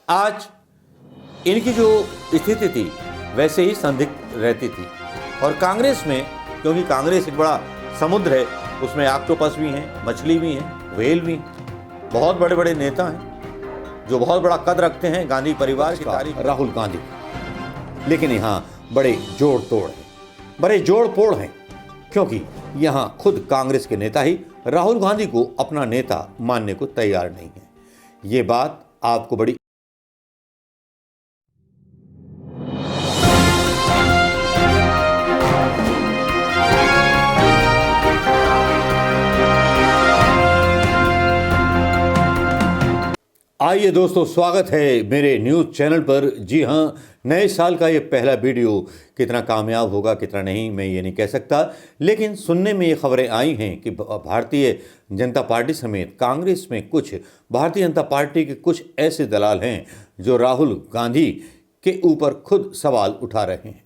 आज इनकी जो स्थिति थी वैसे ही संदिग्ध रहती थी। और कांग्रेस में, क्योंकि कांग्रेस एक बड़ा समुद्र है, उसमें ऑक्टोपस भी हैं, मछली भी हैं, व्हेल भी हैं, बहुत बड़े बड़े नेता हैं जो बहुत बड़ा कद रखते हैं गांधी परिवार की तारीफ राहुल गांधी। लेकिन यहाँ बड़े जोड़ तोड़ हैं, बड़े जोड़ पोड़ हैं, क्योंकि यहाँ खुद कांग्रेस के नेता ही राहुल गांधी को अपना नेता मानने को तैयार नहीं है। ये बात आपको बड़ी आइए दोस्तों, स्वागत है मेरे न्यूज़ चैनल पर। जी हाँ, नए साल का ये पहला वीडियो कितना कामयाब होगा कितना नहीं, मैं ये नहीं कह सकता, लेकिन सुनने में ये खबरें आई हैं कि भारतीय जनता पार्टी समेत कांग्रेस में कुछ भारतीय जनता पार्टी के कुछ ऐसे दलाल हैं जो राहुल गांधी के ऊपर खुद सवाल उठा रहे हैं।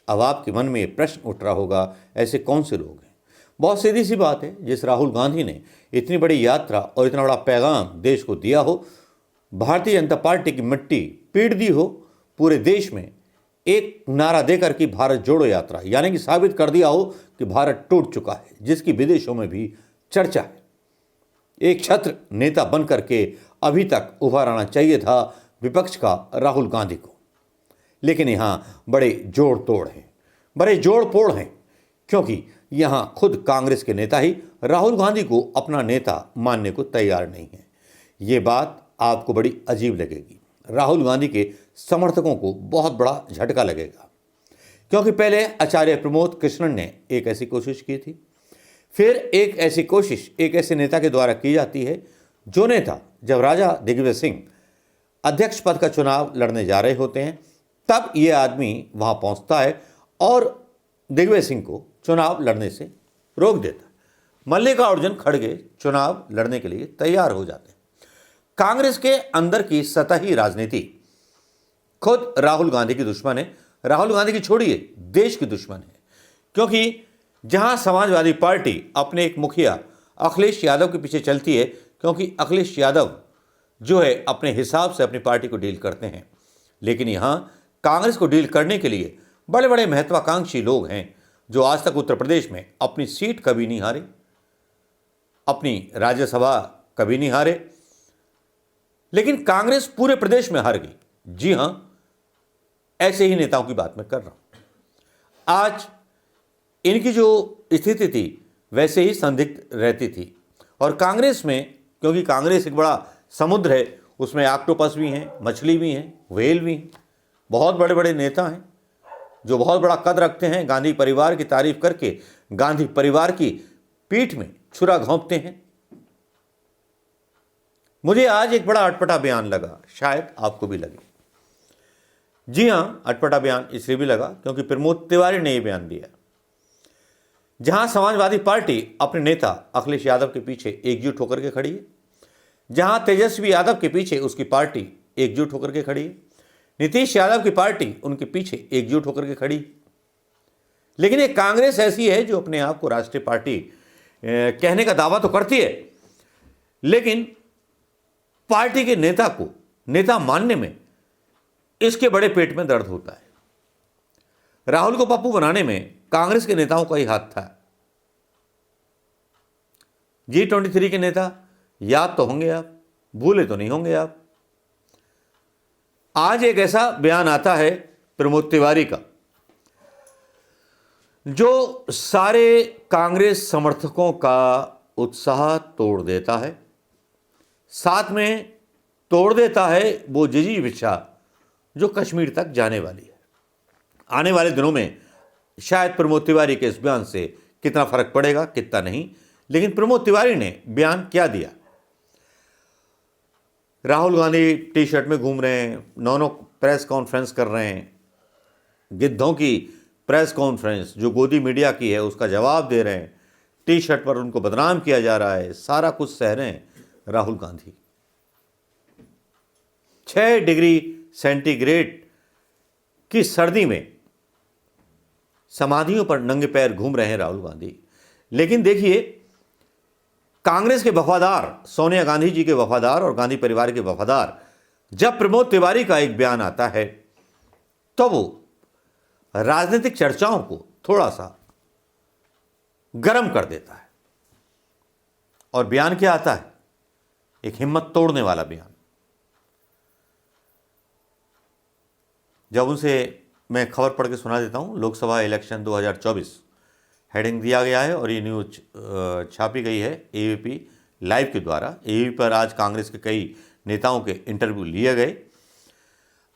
अब आपके मन में ये प्रश्न उठ रहा होगा, ऐसे कौन से लोग हैं? बहुत सीधी सी बात है, जिस राहुल गांधी ने इतनी बड़ी यात्रा और इतना बड़ा पैगाम देश को दिया हो, भारतीय जनता पार्टी की मिट्टी पीट दी हो, पूरे देश में एक नारा देकर कि भारत जोड़ो यात्रा, यानी कि साबित कर दिया हो कि भारत टूट चुका है, जिसकी विदेशों में भी चर्चा है। एक छत्र नेता बन करके अभी तक उभर आना चाहिए था विपक्ष का राहुल गांधी को। लेकिन यहाँ बड़े जोड़ तोड़ हैं, बड़े जोड़ पोड़ हैं, क्योंकि यहाँ खुद कांग्रेस के नेता ही राहुल गांधी को अपना नेता मानने को तैयार नहीं है। ये बात आपको बड़ी अजीब लगेगी, राहुल गांधी के समर्थकों को बहुत बड़ा झटका लगेगा, क्योंकि पहले आचार्य प्रमोद कृष्णन ने एक ऐसी कोशिश की थी, फिर एक ऐसी कोशिश एक ऐसे नेता के द्वारा की जाती है जो नेता जब राजा दिग्विजय सिंह अध्यक्ष पद का चुनाव लड़ने जा रहे होते हैं, तब ये आदमी वहाँ पहुँचता है और दिग्विजय सिंह को चुनाव लड़ने से रोक देता है। मल्लिकार्जुन खड़गे चुनाव लड़ने के लिए तैयार हो जाते हैं। कांग्रेस के अंदर की सतही राजनीति खुद राहुल गांधी की दुश्मन है। राहुल गांधी की छोड़िए, देश की दुश्मन है, क्योंकि जहां समाजवादी पार्टी अपने एक मुखिया अखिलेश यादव के पीछे चलती है, क्योंकि अखिलेश यादव जो है अपने हिसाब से अपनी पार्टी को डील करते हैं, लेकिन यहाँ कांग्रेस को डील करने के लिए बड़े बड़े महत्वाकांक्षी लोग हैं जो आज तक उत्तर प्रदेश में अपनी सीट कभी नहीं हारे, अपनी राज्यसभा कभी नहीं हारे, लेकिन कांग्रेस पूरे प्रदेश में हार गई। जी हां, ऐसे ही नेताओं की बात मैं कर रहा हूं। आज इनकी जो स्थिति थी वैसे ही संदिग्ध रहती थी। और कांग्रेस में, क्योंकि कांग्रेस एक बड़ा समुद्र है, उसमें ऑक्टोपस भी हैं, मछली भी हैं, व्हेल भी हैं, बहुत बड़े बड़े नेता हैं जो बहुत बड़ा कद रखते हैं, गांधी परिवार की तारीफ करके गांधी परिवार की पीठ में छुरा घोंपते हैं। मुझे आज एक बड़ा अटपटा बयान लगा, शायद आपको भी लगे। जी हां, अटपटा बयान इसलिए भी लगा क्योंकि प्रमोद तिवारी ने यह बयान दिया। जहां समाजवादी पार्टी अपने नेता अखिलेश यादव के पीछे एकजुट होकर के खड़ी है, जहां तेजस्वी यादव के पीछे उसकी पार्टी एकजुट होकर के खड़ी है, नीतीश यादव की पार्टी उनके पीछे एकजुट होकर के खड़ी, लेकिन एक कांग्रेस ऐसी है जो अपने आप को राष्ट्रीय पार्टी कहने का दावा तो करती है, लेकिन पार्टी के नेता को नेता मानने में इसके बड़े पेट में दर्द होता है। राहुल को पप्पू बनाने में कांग्रेस के नेताओं का ही हाथ था। G23 के नेता याद तो होंगे आप, भूले तो नहीं होंगे आप। आज एक ऐसा बयान आता है प्रमोद तिवारी का जो सारे कांग्रेस समर्थकों का उत्साह तोड़ देता है, साथ में तोड़ देता है वो जिजीविषा जो कश्मीर तक जाने वाली है। आने वाले दिनों में शायद प्रमोद तिवारी के इस बयान से कितना फर्क पड़ेगा कितना नहीं, लेकिन प्रमोद तिवारी ने बयान क्या दिया। राहुल गांधी टी शर्ट में घूम रहे हैं, नौ प्रेस कॉन्फ्रेंस कर रहे हैं, गिद्धों की प्रेस कॉन्फ्रेंस जो गोदी मीडिया की है उसका जवाब दे रहे हैं, टी शर्ट पर उनको बदनाम किया जा रहा है, सारा कुछ सह रहे हैं राहुल गांधी। 6 डिग्री सेंटीग्रेड की सर्दी में समाधियों पर नंगे पैर घूम रहे हैं राहुल गांधी। लेकिन देखिए, कांग्रेस के वफादार, सोनिया गांधी जी के वफादार और गांधी परिवार के वफादार जब प्रमोद तिवारी का एक बयान आता है तो वो राजनीतिक चर्चाओं को थोड़ा सा गर्म कर देता है। और बयान क्या आता है? एक हिम्मत तोड़ने वाला बयान। जब उनसे मैं खबर पढ़ के सुना देता हूं, लोकसभा इलेक्शन 2024 हेडिंग दिया गया है और ये न्यूज छापी गई है एबीपी लाइव के द्वारा। एबीपी पर आज कांग्रेस के कई नेताओं के इंटरव्यू लिए गए।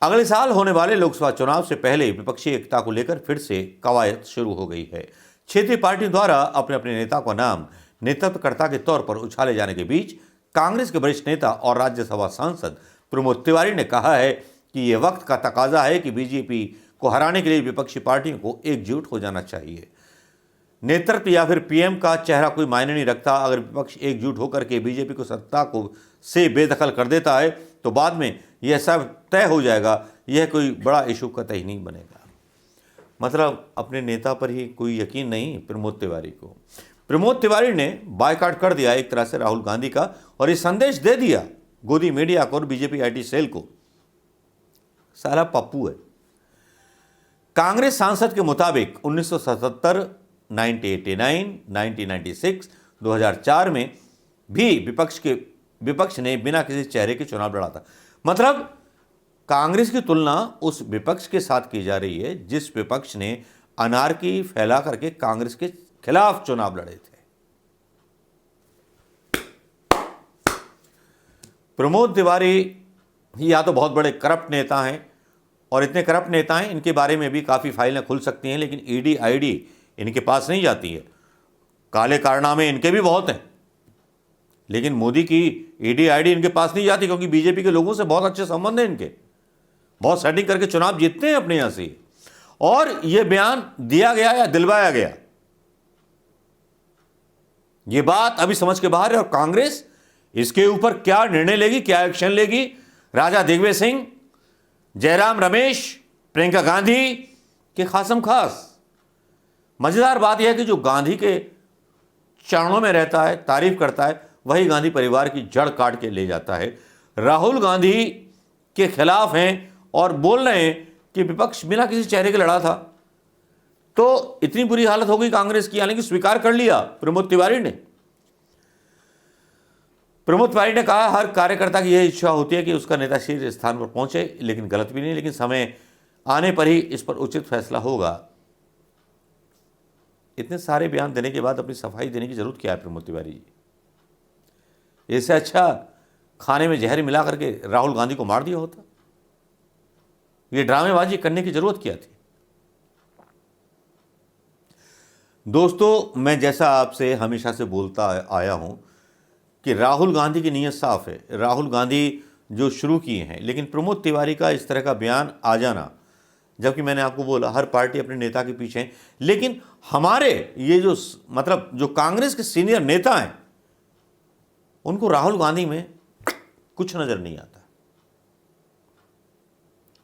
अगले साल होने वाले लोकसभा चुनाव से पहले विपक्षी एकता को लेकर फिर से कवायद शुरू हो गई है। क्षेत्रीय पार्टियों द्वारा अपने अपने नेता का नाम नेतृत्वकर्ता के तौर पर उछाले जाने के बीच कांग्रेस के वरिष्ठ नेता और राज्यसभा सांसद प्रमोद तिवारी ने कहा है कि यह वक्त का तकाजा है कि बीजेपी को हराने के लिए विपक्षी पार्टियों को एकजुट हो जाना चाहिए। नेतृत्व या फिर पीएम का चेहरा कोई मायने नहीं रखता। अगर विपक्ष एकजुट होकर के बीजेपी को सत्ता को से बेदखल कर देता है तो बाद में यह सब तय हो जाएगा, यह कोई बड़ा इशू कतई नहीं बनेगा। मतलब अपने नेता पर ही कोई यकीन नहीं प्रमोद तिवारी को। प्रमोद तिवारी ने बायकॉट कर दिया एक तरह से राहुल गांधी का और ये संदेश दे दिया गोदी मीडिया को और बीजेपी आईटी सेल को, सारा पप्पू है। कांग्रेस सांसद के मुताबिक 1977, 1989, 1996, 2004 में भी विपक्ष ने बिना किसी चेहरे के चुनाव लड़ा था। मतलब कांग्रेस की तुलना उस विपक्ष के साथ की जा रही है जिस विपक्ष ने अनारकी फैला करके कांग्रेस के खिलाफ चुनाव लड़े थे। प्रमोद तिवारी या तो बहुत बड़े करप्ट नेता हैं और इतने करप्ट नेता हैं इनके बारे में भी काफ़ी फाइलें खुल सकती हैं, लेकिन ईडी आईडी इनके पास नहीं जाती है। काले कारनामे इनके भी बहुत हैं, लेकिन मोदी की ईडी आईडी इनके पास नहीं जाती क्योंकि बीजेपी के लोगों से बहुत अच्छे संबंध हैं इनके, बहुत सेटिंग करके चुनाव जीतते हैं अपने यहां से। और यह बयान दिया गया या दिलवाया गया, यह बात अभी समझ के बाहर है। और कांग्रेस इसके ऊपर क्या निर्णय लेगी, क्या एक्शन लेगी? राजा दिग्विजय सिंह, जयराम रमेश, प्रियंका गांधी के खासम खास। मजेदार बात यह है कि जो गांधी के चरणों में रहता है, तारीफ करता है, वही गांधी परिवार की जड़ काट के ले जाता है। राहुल गांधी के खिलाफ हैं और बोल रहे हैं कि विपक्ष बिना किसी चेहरे के लड़ा था। तो इतनी बुरी हालत हो गई कांग्रेस की, हालांकि स्वीकार कर लिया प्रमोद तिवारी ने। प्रमोद तिवारी ने कहा हर कार्यकर्ता की यह इच्छा होती है कि उसका नेता शीर्ष स्थान पर पहुंचे, लेकिन गलत भी नहीं, लेकिन समय आने पर ही इस पर उचित फैसला होगा। इतने सारे बयान देने के बाद अपनी सफाई देने की जरूरत क्या है प्रमोद तिवारी जी? इससे अच्छा खाने में जहर मिला करके राहुल गांधी को मार दिया होता। ये ड्रामेबाजी करने की जरूरत क्या थी? दोस्तों, मैं जैसा आपसे हमेशा से बोलता आया हूं कि राहुल गांधी की नीयत साफ है, राहुल गांधी जो शुरू किए हैं, लेकिन प्रमोद तिवारी का इस तरह का बयान आ जाना, जबकि मैंने आपको बोला हर पार्टी अपने नेता के पीछे है, लेकिन हमारे ये जो मतलब जो कांग्रेस के सीनियर नेता हैं उनको राहुल गांधी में कुछ नजर नहीं आता।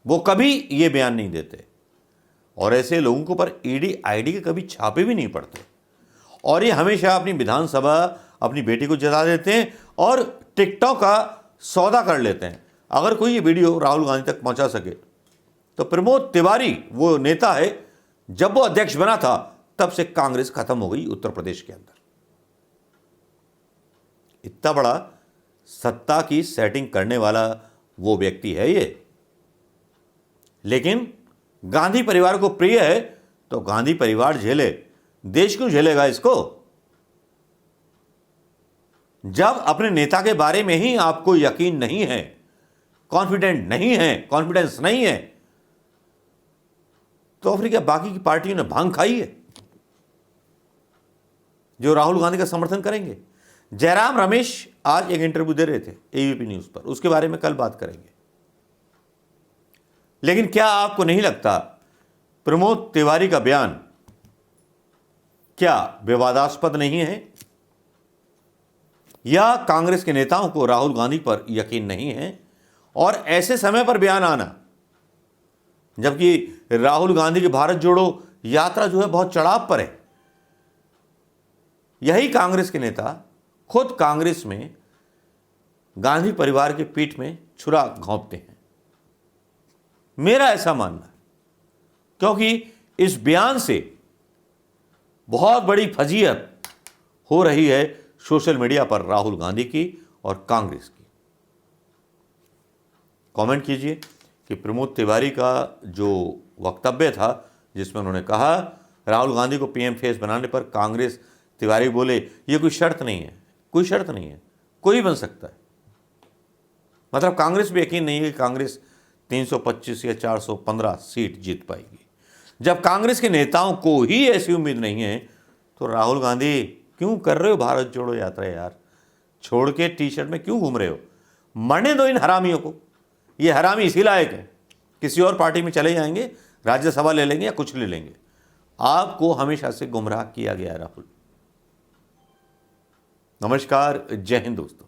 वो कभी ये बयान नहीं देते और ऐसे लोगों के ऊपर ईडी आईडी के कभी छापे भी नहीं पड़ते और ये हमेशा अपनी विधानसभा अपनी बेटी को जता देते हैं और टिकटॉक का सौदा कर लेते हैं। अगर कोई ये वीडियो राहुल गांधी तक पहुंचा सके तो प्रमोद तिवारी वो नेता है, जब वो अध्यक्ष बना था तब से कांग्रेस खत्म हो गई उत्तर प्रदेश के अंदर। इतना बड़ा सत्ता की सेटिंग करने वाला वो व्यक्ति है ये। लेकिन गांधी परिवार को प्रिय है तो गांधी परिवार झेले, देश क्यों झेलेगा इसको? जब अपने नेता के बारे में ही आपको यकीन नहीं है, कॉन्फिडेंट नहीं है, कॉन्फिडेंस नहीं है, तो फिर क्या बाकी की पार्टियों ने भांग खाई है जो राहुल गांधी का समर्थन करेंगे? जयराम रमेश आज एक इंटरव्यू दे रहे थे एबीपी न्यूज पर, उसके बारे में कल बात करेंगे। लेकिन क्या आपको नहीं लगता प्रमोद तिवारी का बयान क्या विवादास्पद नहीं है? या कांग्रेस के नेताओं को राहुल गांधी पर यकीन नहीं है और ऐसे समय पर बयान आना, जबकि राहुल गांधी की भारत जोड़ो यात्रा जो है बहुत चढ़ाव पर है। यही कांग्रेस के नेता खुद कांग्रेस में गांधी परिवार के पीठ में छुरा घोंपते हैं। मेरा ऐसा मानना है, क्योंकि इस बयान से बहुत बड़ी फजीहत हो रही है सोशल मीडिया पर राहुल गांधी की और कांग्रेस की। कमेंट कीजिए कि प्रमोद तिवारी का जो वक्तव्य था जिसमें उन्होंने कहा राहुल गांधी को पीएम फेस बनाने पर कांग्रेस, तिवारी बोले ये कोई शर्त नहीं है, कोई शर्त नहीं है, कोई बन सकता है। मतलब कांग्रेस भी यकीन नहीं है कि कांग्रेस 325 या 415 सीट जीत पाएगी। जब कांग्रेस के नेताओं को ही ऐसी उम्मीद नहीं है तो राहुल गांधी क्यों कर रहे हो भारत जोड़ो यात्रा यार? छोड़ के टी शर्ट में क्यों घूम रहे हो? मरने दो इन हरामियों को। ये हरामी इसी लायक है, किसी और पार्टी में चले जाएंगे, राज्यसभा ले लेंगे या कुछ ले लेंगे। आपको हमेशा से गुमराह किया गया है राहुल। नमस्कार, जय हिंद दोस्तों।